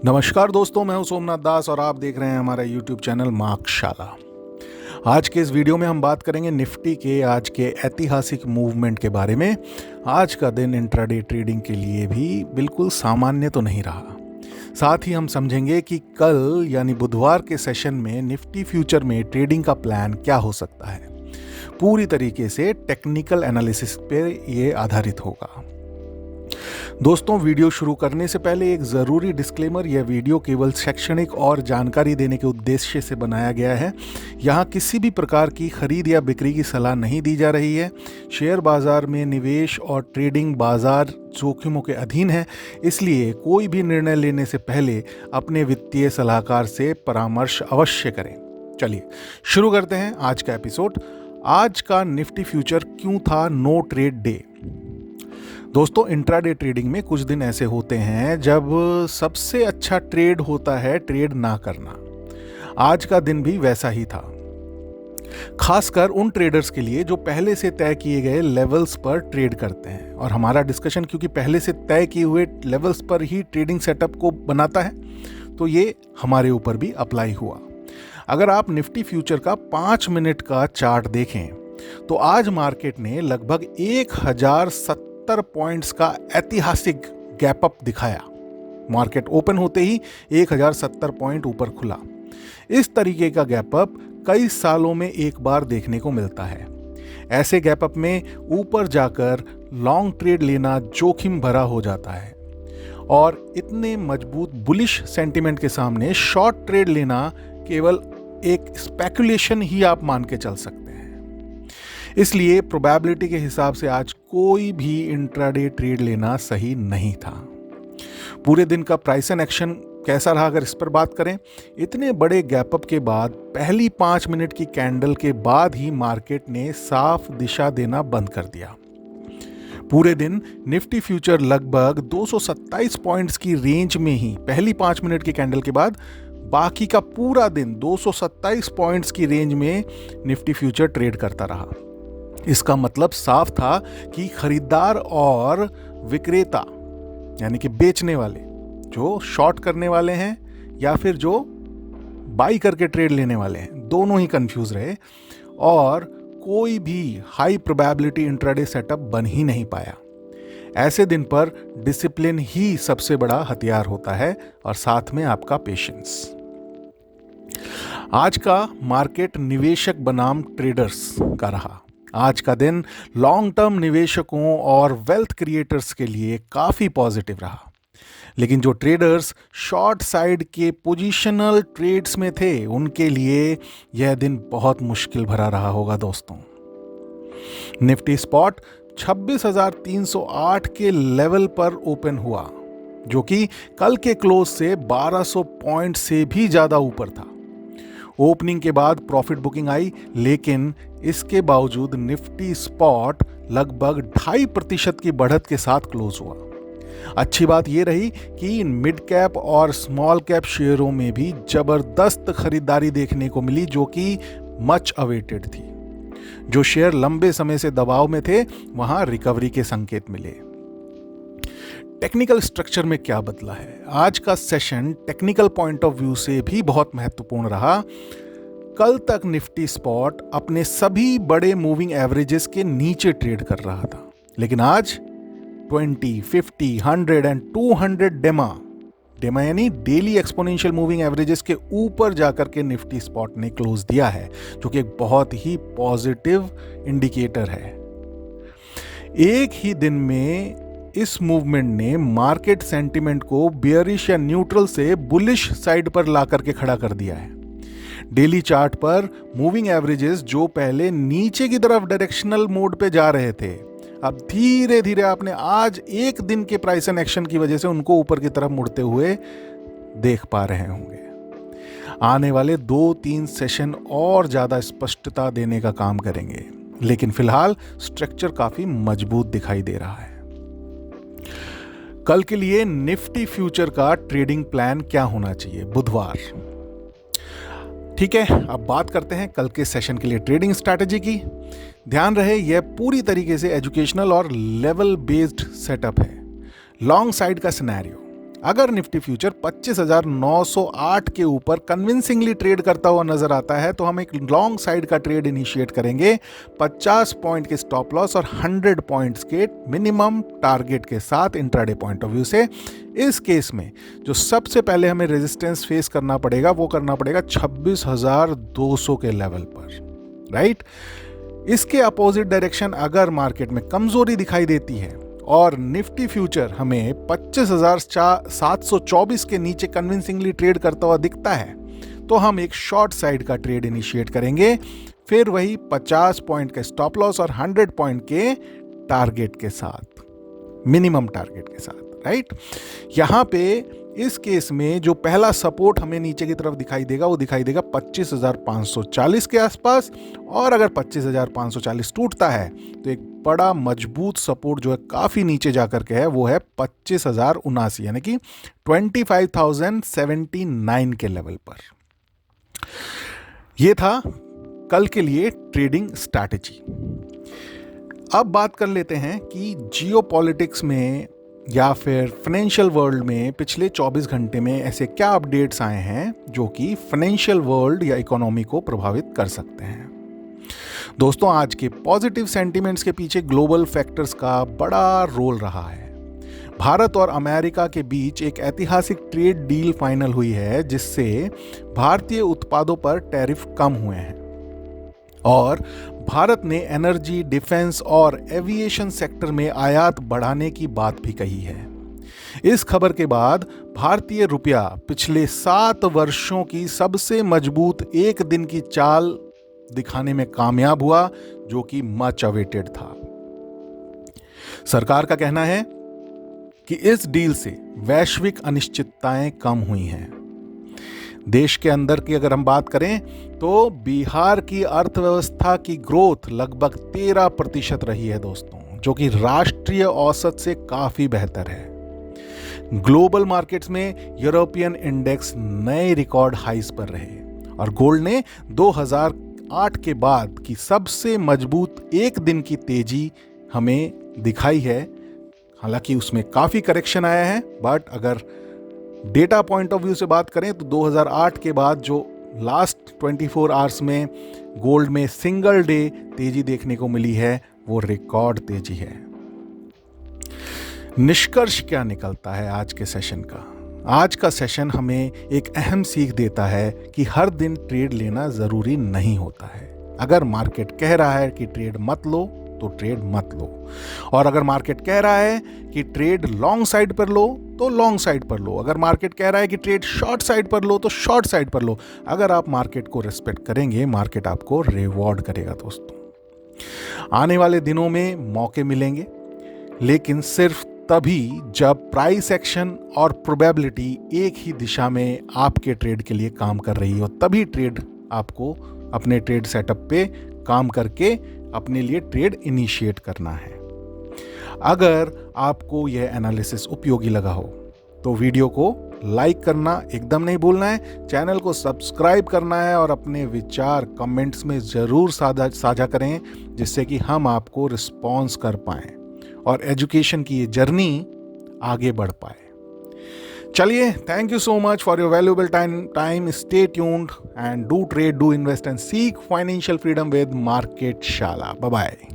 नमस्कार दोस्तों, मैं हूं सोमनाथ दास और आप देख रहे हैं हमारा YouTube चैनल मार्कशाला। आज के इस वीडियो में हम बात करेंगे निफ्टी के आज के ऐतिहासिक मूवमेंट के बारे में। आज का दिन इंट्राडे ट्रेडिंग के लिए भी बिल्कुल सामान्य तो नहीं रहा। साथ ही हम समझेंगे कि कल यानी बुधवार के सेशन में निफ्टी फ्यूचर में ट्रेडिंग का प्लान क्या हो सकता है। पूरी तरीके से टेक्निकल एनालिसिस पे ये आधारित होगा। दोस्तों, वीडियो शुरू करने से पहले एक ज़रूरी डिस्क्लेमर। यह वीडियो केवल शैक्षणिक और जानकारी देने के उद्देश्य से बनाया गया है। यहाँ किसी भी प्रकार की खरीद या बिक्री की सलाह नहीं दी जा रही है। शेयर बाजार में निवेश और ट्रेडिंग बाजार जोखिमों के अधीन है, इसलिए कोई भी निर्णय लेने से पहले अपने वित्तीय सलाहकार से परामर्श अवश्य करें। चलिए शुरू करते हैं आज का एपिसोड। आज का निफ्टी फ्यूचर क्यों था नो ट्रेड डे। दोस्तों, इंट्राडे ट्रेडिंग में कुछ दिन ऐसे होते हैं जब सबसे अच्छा ट्रेड होता है ट्रेड ना करना। आज का दिन भी वैसा ही था, खासकर उन ट्रेडर्स के लिए जो पहले से तय किए गए लेवल्स पर ट्रेड करते हैं। और हमारा डिस्कशन क्योंकि पहले से तय किए हुए लेवल्स पर ही ट्रेडिंग सेटअप को बनाता है, तो ये हमारे ऊपर भी अप्लाई हुआ। अगर आप निफ्टी फ्यूचर का 5 मिनट का चार्ट देखें तो आज मार्केट ने लगभग 1070 पॉइंट्स का ऐतिहासिक गैप अप दिखाया। मार्केट ओपन होते ही 1070 पॉइंट ऊपर खुला। इस तरीके का गैप अप कई सालों में एक बार देखने को मिलता है। ऐसे गैप अप में ऊपर जाकर लॉन्ग ट्रेड लेना जोखिम भरा हो जाता है और इतने मजबूत बुलिश सेंटिमेंट के सामने शॉर्ट ट्रेड लेना केवल एक स्पेकुलेशन ही आप मान के चल सकते हैं। इसलिए प्रोबेबिलिटी के हिसाब से आज कोई भी इंट्राडे ट्रेड लेना सही नहीं था। पूरे दिन का प्राइस एंड एक्शन कैसा रहा अगर इस पर बात करें, इतने बड़े गैप अप के बाद पहली 5 मिनट की कैंडल के बाद ही मार्केट ने साफ दिशा देना बंद कर दिया। पूरे दिन निफ्टी फ्यूचर लगभग 227 पॉइंट्स की रेंज में ही पहली 5 मिनट की कैंडल के बाद बाकी का पूरा दिन 227 पॉइंट्स की रेंज में निफ्टी फ्यूचर ट्रेड करता रहा। इसका मतलब साफ था कि खरीदार और विक्रेता यानी कि बेचने वाले, जो शॉर्ट करने वाले हैं या फिर जो बाई करके ट्रेड लेने वाले हैं, दोनों ही कंफ्यूज रहे और कोई भी हाई प्रोबेबिलिटी इंट्राडे सेटअप बन ही नहीं पाया। ऐसे दिन पर डिसिप्लिन ही सबसे बड़ा हथियार होता है और साथ में आपका पेशेंस। आज का मार्केट निवेशक बनाम ट्रेडर्स का रहा। आज का दिन लॉन्ग टर्म निवेशकों और वेल्थ क्रिएटर्स के लिए काफ़ी पॉजिटिव रहा, लेकिन जो ट्रेडर्स शॉर्ट साइड के पोजिशनल ट्रेड्स में थे उनके लिए यह दिन बहुत मुश्किल भरा रहा होगा। दोस्तों, निफ्टी स्पॉट 26,308 के लेवल पर ओपन हुआ, जो कि कल के क्लोज से 1200 पॉइंट से भी ज़्यादा ऊपर था। ओपनिंग के बाद प्रॉफिट बुकिंग आई, लेकिन इसके बावजूद निफ्टी स्पॉट लगभग 2.5% की बढ़त के साथ क्लोज हुआ। अच्छी बात यह रही कि मिड कैप और स्मॉल कैप शेयरों में भी जबरदस्त खरीदारी देखने को मिली, जो कि मच अवेटेड थी। जो शेयर लंबे समय से दबाव में थे वहां रिकवरी के संकेत मिले। टेक्निकल स्ट्रक्चर में क्या बदला है? आज का session technical point of view से भी बहुत महत्वपूर्ण रहा। कल तक निफ्टी स्पॉट अपने सभी बड़े मूविंग एवरेजेस के नीचे ट्रेड कर रहा था, लेकिन आज 20, 50, 100 एंड 200 डेमा यानी डेली एक्सपोनेंशियल मूविंग एवरेजेस के ऊपर जाकर के निफ्टी स्पॉट ने क्लोज दिया है, जो कि एक बहुत ही पॉजिटिव इंडिकेटर है। एक ही दिन में इस मूवमेंट ने मार्केट सेंटिमेंट को बेयरिश या न्यूट्रल से बुलिश साइड पर ला करके खड़ा कर दिया है। डेली चार्ट पर मूविंग एवरेजेस जो पहले नीचे की तरफ डायरेक्शनल मोड पे जा रहे थे, अब धीरे धीरे आपने आज एक दिन के प्राइस एंड एक्शन की वजह से उनको ऊपर की तरफ मुड़ते हुए देख पा रहे होंगे। आने वाले 2-3 सेशन और ज्यादा स्पष्टता देने का काम करेंगे, लेकिन फिलहाल स्ट्रक्चर काफी मजबूत दिखाई दे रहा है। कल के लिए निफ्टी फ्यूचर का ट्रेडिंग प्लान क्या होना चाहिए? बुधवार, ठीक है। अब बात करते हैं कल के सेशन के लिए ट्रेडिंग स्ट्रैटेजी की। ध्यान रहे, यह पूरी तरीके से एजुकेशनल और लेवल बेस्ड सेटअप है। लॉन्ग साइड का सिनेरियो, अगर निफ्टी फ्यूचर 25,908 के ऊपर कन्विंसिंगली ट्रेड करता हुआ नजर आता है तो हम एक लॉन्ग साइड का ट्रेड इनिशिएट करेंगे 50 पॉइंट के स्टॉप लॉस और 100 पॉइंट्स के मिनिमम टारगेट के साथ इंट्राडे पॉइंट ऑफ व्यू से। इस केस में जो सबसे पहले हमें रेजिस्टेंस फेस करना पड़ेगा वो करना पड़ेगा 26,200 के लेवल पर, राइट। इसके अपोजिट डायरेक्शन अगर मार्केट में कमजोरी दिखाई देती है और निफ्टी फ्यूचर हमें 25,724 के नीचे कन्विंसिंगली ट्रेड करता हुआ दिखता है तो हम एक शॉर्ट साइड का ट्रेड इनिशिएट करेंगे, फिर वही 50 पॉइंट के स्टॉप लॉस और 100 पॉइंट के टारगेट के साथ, मिनिमम टारगेट के साथ, राइट। यहां पे इस केस में जो पहला सपोर्ट हमें नीचे की तरफ दिखाई देगा वो दिखाई देगा 25,540 के आसपास, और अगर 25,540 टूटता है तो एक बड़ा मजबूत सपोर्ट जो है काफी नीचे जाकर के है वो है 25,079 यानी कि 25,079 के लेवल पर। यह था कल के लिए ट्रेडिंग स्ट्रैटेजी। अब बात कर लेते हैं कि जियोपॉलिटिक्स में या फिर फाइनेंशियल वर्ल्ड में पिछले 24 घंटे में ऐसे क्या अपडेट्स आए हैं जो कि फाइनेंशियल वर्ल्ड या इकोनॉमी को प्रभावित कर सकते हैं। दोस्तों, आज के पॉजिटिव सेंटिमेंट्स के पीछे ग्लोबल फैक्टर्स का बड़ा रोल रहा है। भारत और अमेरिका के बीच एक ऐतिहासिक ट्रेड डील फाइनल हुई है जिससे भारतीय उत्पादों पर टैरिफ कम हुए हैं और भारत ने एनर्जी, डिफेंस और एविएशन सेक्टर में आयात बढ़ाने की बात भी कही है। इस खबर के बाद भारतीय रुपया पिछले 7 वर्षों की सबसे मजबूत एक दिन की चाल दिखाने में कामयाब हुआ, जो कि मच अवेटेड था। सरकार का कहना है कि इस डील से वैश्विक अनिश्चितताएं कम हुई हैं। देश के अंदर की अगर हम बात करें तो बिहार की अर्थव्यवस्था की ग्रोथ लगभग 13% रही है दोस्तों, जो कि राष्ट्रीय औसत से काफी बेहतर है। ग्लोबल मार्केट्स में यूरोपियन इंडेक्स नए रिकॉर्ड हाइस पर रहे और गोल्ड ने 2008 के बाद की सबसे मजबूत एक दिन की तेजी हमें दिखाई है। हालांकि उसमें काफी करेक्शन आया है, बट अगर डेटा पॉइंट ऑफ व्यू से बात करें तो 2008 के बाद जो लास्ट 24 आवर्स में गोल्ड में सिंगल डे तेजी देखने को मिली है वो रिकॉर्ड तेजी है। निष्कर्ष क्या निकलता है आज के सेशन का? आज का सेशन हमें एक अहम सीख देता है कि हर दिन ट्रेड लेना जरूरी नहीं होता है। अगर मार्केट कह रहा है कि ट्रेड मत लो तो ट्रेड मत लो, और अगर मार्केट कह रहा है कि ट्रेड लॉन्ग साइड पर लो तो लॉन्ग साइड पर लो। अगर मार्केट कह रहा है कि ट्रेड शॉर्ट साइड पर लो तो शॉर्ट साइड पर लो। अगर आप मार्केट को रिस्पेक्ट करेंगे, मार्केट आपको रिवॉर्ड करेगा दोस्तों। आने वाले दिनों में मौके मिलेंगे, लेकिन सिर्फ तभी जब प्राइस एक्शन और प्रोबेबिलिटी एक ही दिशा में आपके ट्रेड के लिए काम कर रही हो, तभी ट्रेड आपको अपने ट्रेड सेटअप पे काम करके अपने लिए ट्रेड इनिशिएट करना है। अगर आपको यह एनालिसिस उपयोगी लगा हो तो वीडियो को लाइक करना एकदम नहीं भूलना है, चैनल को सब्सक्राइब करना है और अपने विचार कमेंट्स में ज़रूर साझा करें, जिससे कि हम आपको रिस्पॉन्स कर पाएं और एजुकेशन की ये जर्नी आगे बढ़ पाए। चलिए, thank you so much for your valuable time. Stay tuned and do trade, do invest and seek financial freedom with market Shala. Bye bye.